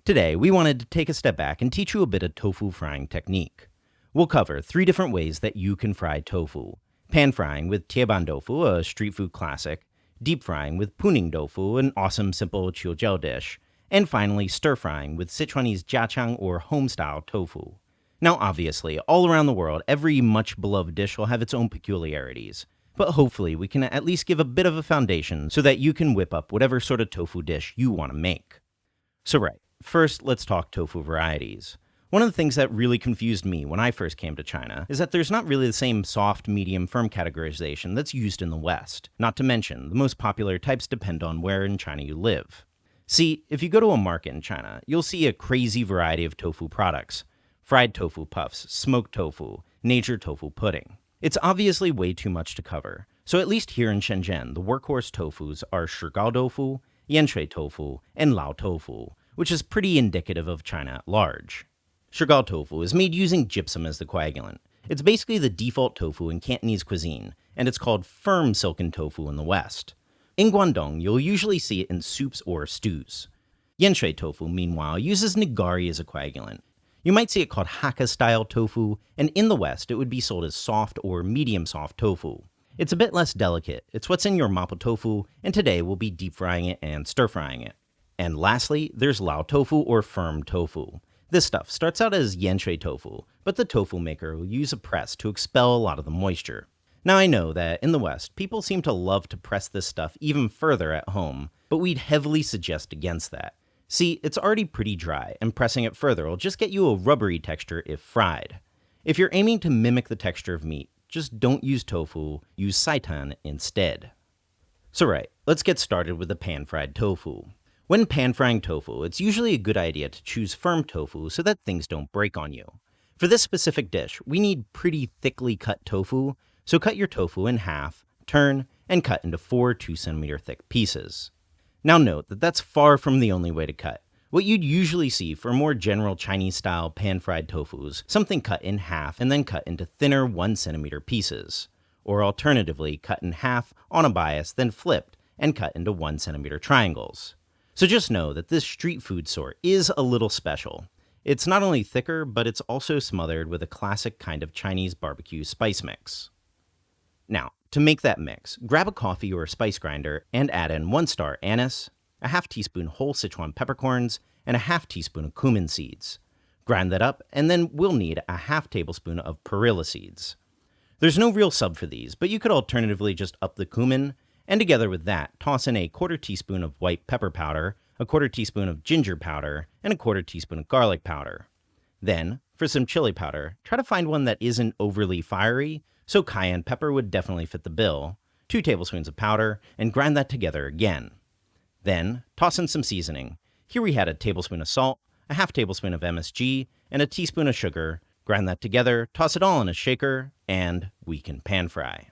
Today, we wanted to take a step back and teach you a bit of tofu frying technique. We'll cover 3 different ways that you can fry tofu. Pan frying with Tieban tofu, a street food classic, deep frying with Puning tofu, an awesome simple Teochew dish, and finally stir frying with Sichuan Jiachang or home-style tofu. Now obviously, all around the world, every much beloved dish will have its own peculiarities, but hopefully we can at least give a bit of a foundation so that you can whip up whatever sort of tofu dish you want to make. So right, first let's talk tofu varieties. One of the things that really confused me when I first came to China is that there's not really the same soft, medium, firm categorization that's used in the West. Not to mention, the most popular types depend on where in China you live. See, if you go to a market in China, you'll see a crazy variety of tofu products. Fried tofu puffs, smoked tofu, nature tofu pudding. It's obviously way too much to cover, so at least here in Shenzhen, the workhorse tofus are shigao tofu, yanshui tofu, and lao tofu, which is pretty indicative of China at large. Shigao tofu is made using gypsum as the coagulant. It's basically the default tofu in Cantonese cuisine, and it's called firm silken tofu in the West. In Guangdong, you'll usually see it in soups or stews. Yanshui tofu, meanwhile, uses nigari as a coagulant. You might see it called Hakka-style tofu, and in the West, it would be sold as soft or medium-soft tofu. It's a bit less delicate. It's what's in your mapo tofu, and today we'll be deep frying it and stir frying it. And lastly, there's lao tofu or firm tofu. This stuff starts out as yanshui tofu, but the tofu maker will use a press to expel a lot of the moisture. Now I know that in the West, people seem to love to press this stuff even further at home, but we'd heavily suggest against that. See, it's already pretty dry, and pressing it further will just get you a rubbery texture if fried. If you're aiming to mimic the texture of meat, just don't use tofu, use seitan instead. So right, let's get started with the pan-fried tofu. When pan-frying tofu, it's usually a good idea to choose firm tofu so that things don't break on you. For this specific dish, we need pretty thickly cut tofu, so cut your tofu in half, turn, and cut into 4 2-centimeter thick pieces. Now note that that's far from the only way to cut. What you'd usually see for more general Chinese-style pan-fried tofus, something cut in half and then cut into thinner 1-centimeter pieces. Or alternatively, cut in half on a bias, then flipped and cut into 1-centimeter triangles. So just know that this street food sort is a little special. It's not only thicker, but it's also smothered with a classic kind of Chinese barbecue spice mix. Now, to make that mix, grab a coffee or a spice grinder and add in 1 star anise, a half teaspoon whole Sichuan peppercorns, and a half teaspoon of cumin seeds. Grind that up, and then we'll need a half tablespoon of perilla seeds. There's no real sub for these, but you could alternatively just up the cumin, and together with that, toss in a 1/4 teaspoon of white pepper powder, a 1/4 teaspoon of ginger powder, and a 1/4 teaspoon of garlic powder. Then, for some chili powder, try to find one that isn't overly fiery, so cayenne pepper would definitely fit the bill, 2 tablespoons of powder, and grind that together again. Then, toss in some seasoning. Here we had a tablespoon of salt, a half tablespoon of MSG, and a teaspoon of sugar. Grind that together, toss it all in a shaker, and we can pan fry.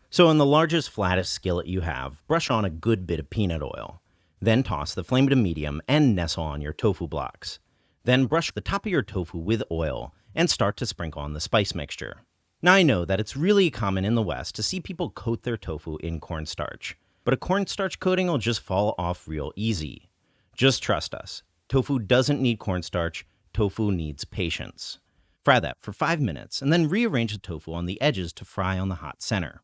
So on the largest, flattest skillet you have, brush on a good bit of peanut oil. Then toss the flame to medium and nestle on your tofu blocks. Then brush the top of your tofu with oil and start to sprinkle on the spice mixture. Now I know that it's really common in the West to see people coat their tofu in cornstarch, but a cornstarch coating will just fall off real easy. Just trust us. Tofu doesn't need cornstarch, tofu needs patience. Fry that for 5 minutes and then rearrange the tofu on the edges to fry on the hot center.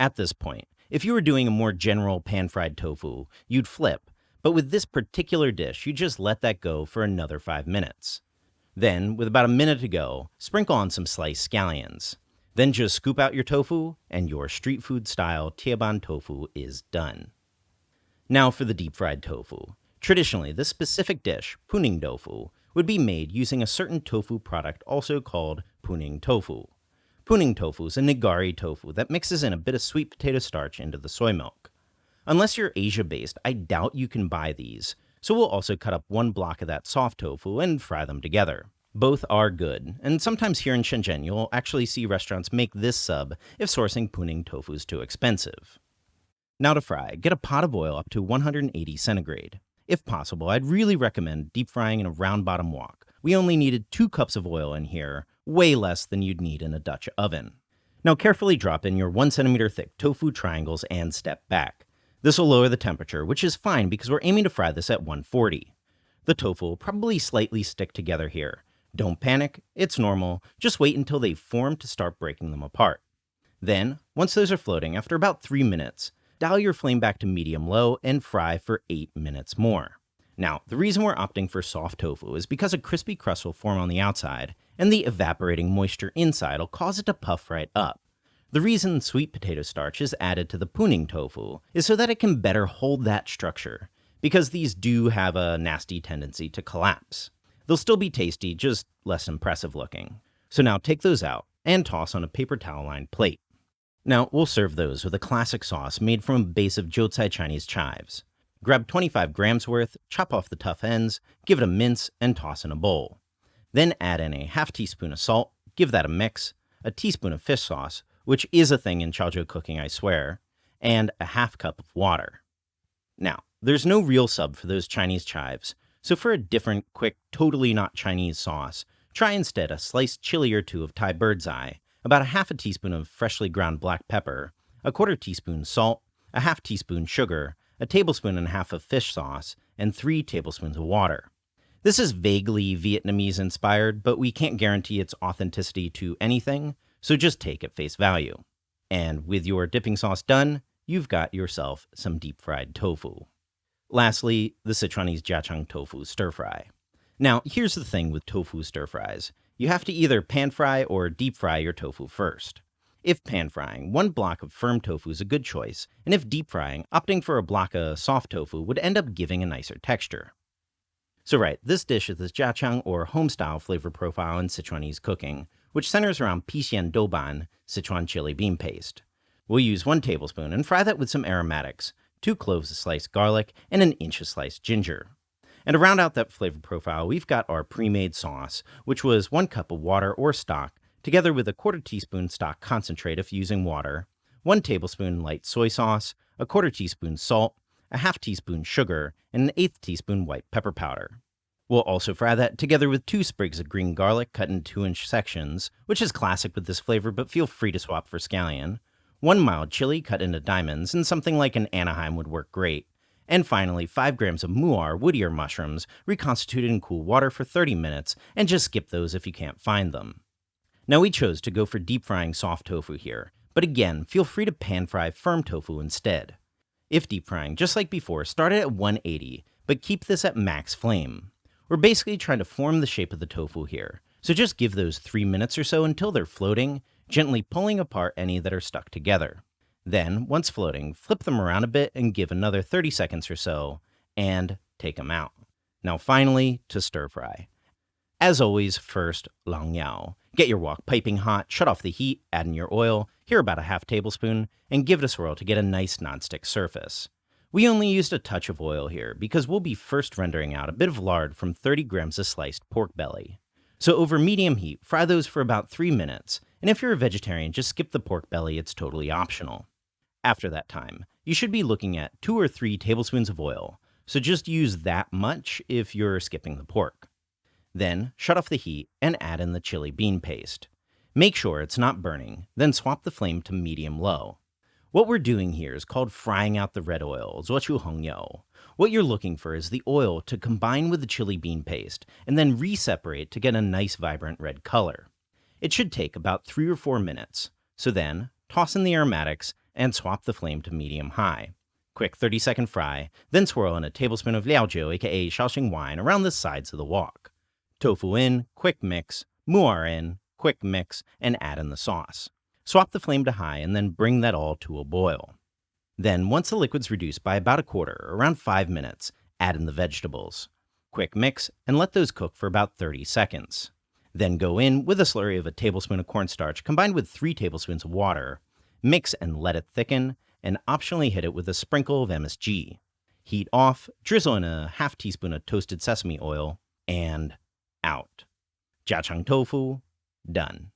At this point, if you were doing a more general pan-fried tofu, you'd flip, but with this particular dish, you just let that go for another 5 minutes. Then, with about a minute to go, sprinkle on some sliced scallions. Then just scoop out your tofu, and your street food-style Tieban tofu is done. Now for the deep-fried tofu. Traditionally, this specific dish, Puning tofu, would be made using a certain tofu product also called Puning tofu. Puning tofu is a nigari tofu that mixes in a bit of sweet potato starch into the soy milk. Unless you're Asia-based, I doubt you can buy these, so we'll also cut up 1 block of that soft tofu and fry them together. Both are good, and sometimes here in Shenzhen you'll actually see restaurants make this sub if sourcing Puning tofu is too expensive. Now to fry, get a pot of oil up to 180 centigrade. If possible, I'd really recommend deep frying in a round bottom wok. We only needed 2 cups of oil in here, way less than you'd need in a Dutch oven. Now carefully drop in your 1-centimeter thick tofu triangles and step back. This will lower the temperature, which is fine because we're aiming to fry this at 140. The tofu will probably slightly stick together here. Don't panic, it's normal, just wait until they've formed to start breaking them apart. Then, once those are floating, after about 3 minutes, dial your flame back to medium-low and fry for 8 minutes more. Now, the reason we're opting for soft tofu is because a crispy crust will form on the outside, and the evaporating moisture inside will cause it to puff right up. The reason sweet potato starch is added to the puning tofu is so that it can better hold that structure, because these do have a nasty tendency to collapse. They'll still be tasty, just less impressive looking. So now take those out and toss on a paper towel-lined plate. Now, we'll serve those with a classic sauce made from a base of jiucai Chinese chives. Grab 25 grams worth, chop off the tough ends, give it a mince, and toss in a bowl. Then add in a half teaspoon of salt, give that a mix, a teaspoon of fish sauce, which is a thing in Chaozhou cooking, I swear, and a half cup of water. Now, there's no real sub for those Chinese chives, so for a different, quick, totally not Chinese sauce, try instead a sliced chili or two of Thai bird's eye, about a half a teaspoon of freshly ground black pepper, a quarter teaspoon salt, a half teaspoon sugar, a tablespoon and a half of fish sauce, and 3 tablespoons of water. This is vaguely Vietnamese inspired, but we can't guarantee its authenticity to anything, so just take at face value. And with your dipping sauce done, you've got yourself some deep-fried tofu. Lastly, the Sichuan Jiachang tofu stir-fry. Now, here's the thing with tofu stir-fries. You have to either pan-fry or deep-fry your tofu first. If pan-frying, one block of firm tofu is a good choice, and if deep-frying, opting for a block of soft tofu would end up giving a nicer texture. So right, this dish is the jiachang or home-style flavor profile in Sichuanese cooking, which centers around pixian douban, Sichuan chili bean paste. We'll use 1 tablespoon and fry that with some aromatics, 2 cloves of sliced garlic, and an inch of sliced ginger. And to round out that flavor profile, we've got our pre-made sauce, which was 1 cup of water or stock, together with a quarter teaspoon stock concentrate if using water, 1 tablespoon light soy sauce, a quarter teaspoon salt, a half teaspoon sugar, and an 1/8 teaspoon white pepper powder. We'll also fry that together with 2 sprigs of green garlic cut in 2-inch sections, which is classic with this flavor, but feel free to swap for scallion, 1 mild chili cut into diamonds, and something like an Anaheim would work great, and finally 5 grams of muar wood-ear mushrooms reconstituted in cool water for 30 minutes, and just skip those if you can't find them. Now we chose to go for deep frying soft tofu here, but again, feel free to pan fry firm tofu instead. If deep frying, just like before, start it at 180, but keep this at max flame. We're basically trying to form the shape of the tofu here, so just give those 3 minutes or so until they're floating, gently pulling apart any that are stuck together. Then, once floating, flip them around a bit and give another 30 seconds or so, and take them out. Now finally, to stir fry. As always, first, lang yao. Get your wok piping hot, shut off the heat, add in your oil, here about a half tablespoon, and give it a swirl to get a nice nonstick surface. We only used a touch of oil here because we'll be first rendering out a bit of lard from 30 grams of sliced pork belly. So over medium heat, fry those for about 3 minutes, and if you're a vegetarian, just skip the pork belly, it's totally optional. After that time, you should be looking at 2 or 3 tablespoons of oil, so just use that much if you're skipping the pork. Then, shut off the heat and add in the chili bean paste. Make sure it's not burning, then swap the flame to medium-low. What we're doing here is called frying out the red oil, 做出红油. What you're looking for is the oil to combine with the chili bean paste, and then re-separate to get a nice vibrant red color. It should take about 3 or 4 minutes, so then, toss in the aromatics, and swap the flame to medium-high. Quick 30-second fry, then swirl in a tablespoon of liaojiu, aka Shaoxing wine, around the sides of the wok. Tofu in, quick mix, muar in, quick mix, and add in the sauce. Swap the flame to high and then bring that all to a boil. Then, once the liquid's reduced by about a quarter, around 5 minutes, add in the vegetables. Quick mix and let those cook for about 30 seconds. Then go in with a slurry of a tablespoon of cornstarch combined with 3 tablespoons of water. Mix and let it thicken, and optionally hit it with a sprinkle of MSG. Heat off, drizzle in a half teaspoon of toasted sesame oil, and out. Jiachang tofu, done.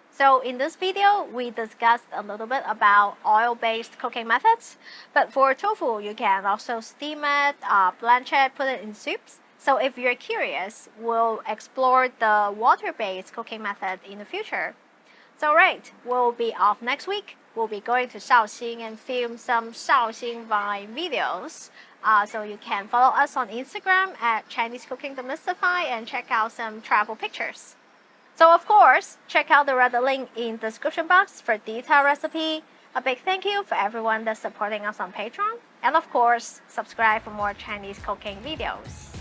So in this video, we discussed a little bit about oil-based cooking methods. But for tofu, you can also steam it, blanch it, put it in soups. So if you're curious, we'll explore the water-based cooking method in the future. So right, we'll be off next week. We'll be going to Shaoxing and film some Shaoxing Vine videos. So you can follow us on Instagram at Chinese Cooking Demystify and check out some travel pictures. So of course, check out the red link in the description box for detailed recipe. A big thank you for everyone that's supporting us on Patreon. And of course, subscribe for more Chinese cooking videos.